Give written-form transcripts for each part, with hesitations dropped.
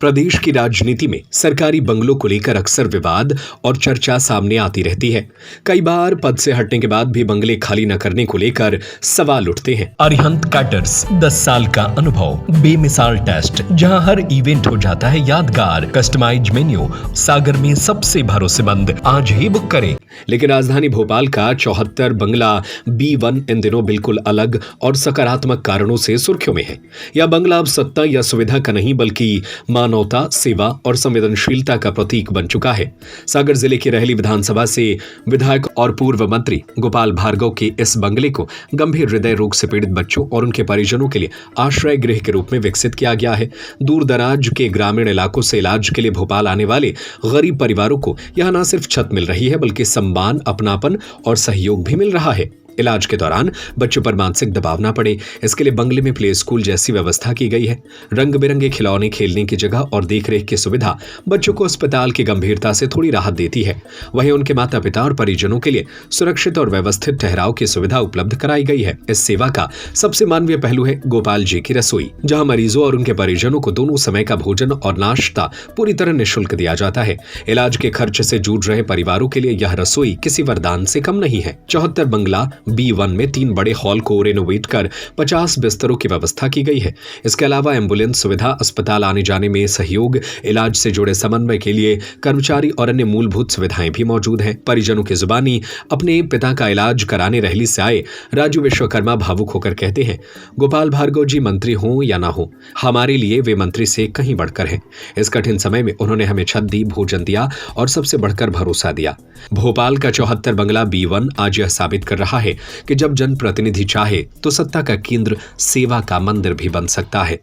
प्रदेश की राजनीति में सरकारी बंगलों को लेकर अक्सर विवाद और चर्चा सामने आती रहती है। कई बार पद से हटने के बाद भी बंगले खाली न करने को लेकर सवाल उठते हैं। अरिहंत कैटर्स 10 साल का अनुभव, बेमिसाल टेस्ट, जहां हर इवेंट हो जाता है यादगार, कस्टमाइज मेन्यू, सागर में सबसे भरोसेमंद। आज ही बुक करें। लेकिन राजधानी भोपाल का 74 बंगला B1 इन दिनों बिल्कुल अलग और सकारात्मक कारणों से सुर्खियों में है। यह बंगला अब सत्ता या सुविधा का नहीं बल्कि मानवता, सेवा और संवेदनशीलता का प्रतीक बन चुका है। सागर जिले की रहली विधानसभा से विधायक और पूर्व मंत्री गोपाल भार्गव के इस बंगले को गंभीर हृदय रोग से पीड़ित बच्चों और उनके परिजनों के लिए आश्रय गृह के रूप में विकसित किया गया है। दूर दराज के ग्रामीण इलाकों से इलाज के लिए भोपाल आने वाले गरीब परिवारों को यहां न सिर्फ छत मिल रही है बल्कि सम्मान, अपनापन और सहयोग भी मिल रहा है। इलाज के दौरान बच्चों पर मानसिक दबाव ना पड़े, इसके लिए बंगले में प्ले स्कूल जैसी व्यवस्था की गई है। रंग बिरंगे खिलौने, खेलने की जगह और देखरेख की सुविधा बच्चों को अस्पताल की गंभीरता से थोड़ी राहत देती है। वहीं उनके माता पिता और परिजनों के लिए सुरक्षित और व्यवस्थित ठहराव की सुविधा उपलब्ध कराई गई है। इस सेवा का सबसे मानवीय पहलू है गोपाल जी की रसोई, जहाँ मरीजों और उनके परिजनों को दोनों समय का भोजन और नाश्ता पूरी तरह निःशुल्क दिया जाता है। इलाज के खर्च से जूझ रहे परिवारों के लिए यह रसोई किसी वरदान से कम नहीं है। 74 बंगला B1 में 3 बड़े हॉल को रेनोवेट कर 50 बिस्तरों की व्यवस्था की गई है। इसके अलावा एम्बुलेंस सुविधा, अस्पताल आने जाने में सहयोग, इलाज से जुड़े समन्वय के लिए कर्मचारी और अन्य मूलभूत सुविधाएं भी मौजूद हैं। परिजनों की जुबानी अपने पिता का इलाज कराने रहली से आए राजू विश्वकर्मा भावुक होकर कहते हैं, गोपाल भार्गव जी मंत्री हों या ना हो, हमारे लिए वे मंत्री से कहीं बढ़कर हैं। इस कठिन समय में उन्होंने हमें छत दी, भोजन दिया और सबसे बढ़कर भरोसा दिया। भोपाल का 74 बंगला B1 आज यह साबित कर रहा है कि जब जनप्रतिनिधि चाहे तो सत्ता का केंद्र सेवा का मंदिर भी बन सकता है।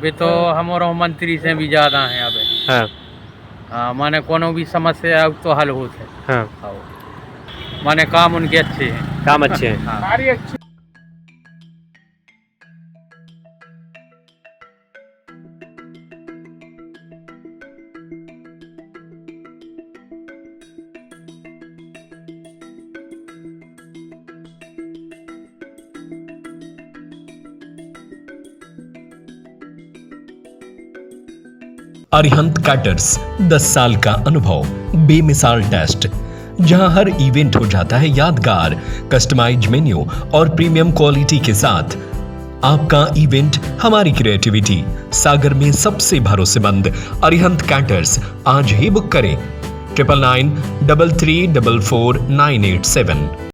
वे तो हमारो मंत्री से भी ज्यादा हैं अब। हाँ, माने कोनो भी समस्या अब तो हल होते हैं। हाँ, माने काम उनके अच्छे हैं। काम अच्छे हैं। हाँ। अरिहंत कैटर्स 10 साल का अनुभव, बेमिसाल टेस्ट, जहां हर इवेंट हो जाता है यादगार, कस्टमाइज मेन्यू और प्रीमियम क्वालिटी के साथ। आपका इवेंट हमारी क्रिएटिविटी, सागर में सबसे भरोसेमंद अरिहंत कैटर्स। आज ही बुक करें 9993344987।